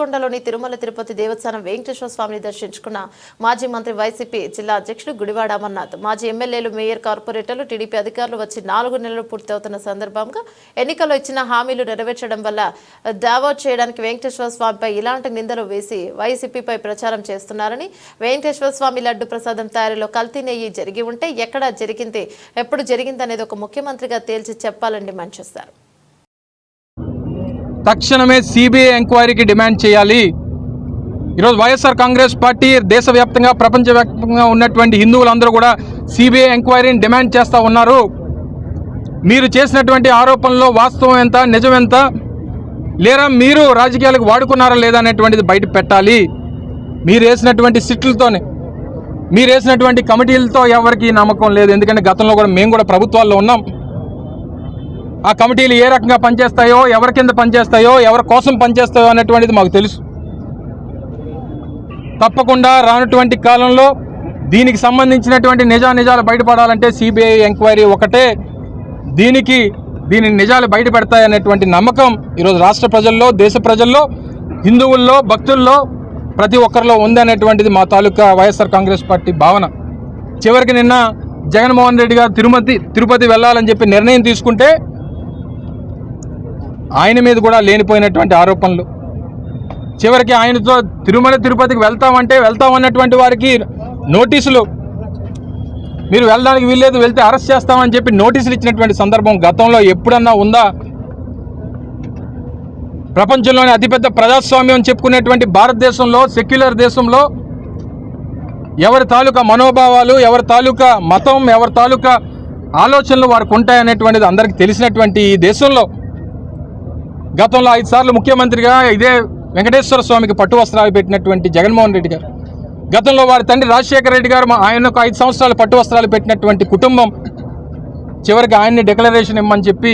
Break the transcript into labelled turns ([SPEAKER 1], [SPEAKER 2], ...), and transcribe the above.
[SPEAKER 1] ఋషికొండలోని తిరుమల తిరుపతి దేవస్థానం వెంకటేశ్వర స్వామిని దర్శించుకున్న మాజీ మంత్రి వైసీపీ జిల్లా అధ్యక్షుడు గుడివాడ అమర్నాథ్, మాజీ ఎమ్మెల్యేలు, మేయర్, కార్పొరేటర్లు, టీడీపీ అధికారులు వచ్చి 4 నెలలు పూర్తవుతున్న సందర్భంగా ఎన్నికల్లో ఇచ్చిన హామీలు నెరవేర్చడం వల్ల దావోట్ చేయడానికి వెంకటేశ్వర స్వామిపై ఇలాంటి నిందలు వేసి వైసీపీపై ప్రచారం చేస్తున్నారని, వెంకటేశ్వర స్వామి లడ్డు ప్రసాదం తయారీలో కల్తీ నెయ్యి జరిగి ఉంటే ఎక్కడ జరిగింది, ఎప్పుడు జరిగిందనేది ఒక ముఖ్యమంత్రిగా తేల్చి చెప్పాలని డిమాండ్ చేశారు.
[SPEAKER 2] తక్షణమే సిబిఐ ఎంక్వైరీకి డిమాండ్ చేయాలి. ఈరోజు వైఎస్ఆర్ కాంగ్రెస్ పార్టీ దేశవ్యాప్తంగా ప్రపంచవ్యాప్తంగా ఉన్నటువంటి హిందువులందరూ కూడా సిబిఐ ఎంక్వైరీని డిమాండ్ చేస్తూ ఉన్నారు. మీరు చేసినటువంటి ఆరోపణలో వాస్తవం ఎంత, నిజం ఎంత, లేదా మీరు రాజకీయాలకు వాడుకున్నారా లేదా అనేటువంటిది బయట పెట్టాలి. మీరు వేసినటువంటి సిట్లతోనే, మీరు వేసినటువంటి కమిటీలతో ఎవరికి నమ్మకం లేదు. ఎందుకంటే గతంలో కూడా మేము కూడా ప్రభుత్వాల్లో ఉన్నాం. ఆ కమిటీలు ఏ రకంగా పనిచేస్తాయో, ఎవరి కింద పనిచేస్తాయో, ఎవరి కోసం పనిచేస్తాయో అనేటువంటిది మాకు తెలుసు. తప్పకుండా రానటువంటి కాలంలో దీనికి సంబంధించినటువంటి నిజాలు బయటపడాలంటే సిబిఐ ఎంక్వైరీ ఒకటే దీని నిజాలు బయటపెడతాయనేటువంటి నమ్మకం ఈరోజు రాష్ట్ర ప్రజల్లో, దేశ ప్రజల్లో, హిందువుల్లో, భక్తుల్లో ప్రతి ఒక్కరిలో ఉందనేటువంటిది మా తాలూకా వైఎస్ఆర్ కాంగ్రెస్ పార్టీ భావన. చివరికి నిన్న జగన్మోహన్ రెడ్డి గారు తిరుపతి వెళ్ళాలని చెప్పి నిర్ణయం తీసుకుంటే ఆయన మీద కూడా లేనిపోయినటువంటి ఆరోపణలు, చివరికి ఆయనతో తిరుపతికి వెళ్తామన్నటువంటి వారికి నోటీసులు, మీరు వెళ్ళడానికి వీల్లేదు, వెళ్తే అరెస్ట్ చేస్తామని చెప్పి నోటీసులు ఇచ్చినటువంటి సందర్భం గతంలో ఎప్పుడన్నా ఉందా? ప్రపంచంలోనే అతిపెద్ద ప్రజాస్వామ్యం చెప్పుకునేటువంటి భారతదేశంలో, సెక్యులర్ దేశంలో ఎవరి తాలూకా మనోభావాలు, ఎవరి తాలూకా మతం, ఎవరి తాలూకా ఆలోచనలు వారికి ఉంటాయనేటువంటిది అందరికీ తెలిసినటువంటి ఈ దేశంలో గతంలో 5 సార్లు ముఖ్యమంత్రిగా ఇదే వెంకటేశ్వర స్వామికి పట్టు వస్త్రాలు పెట్టినటువంటి జగన్మోహన్ రెడ్డి గారు, గతంలో వారి తండ్రి రాజశేఖర రెడ్డి గారు ఆయనకు 5 సంవత్సరాలు పట్టు వస్త్రాలు పెట్టినటువంటి కుటుంబం చివరికి ఆయన్ని డిక్లరేషన్ ఇమ్మని చెప్పి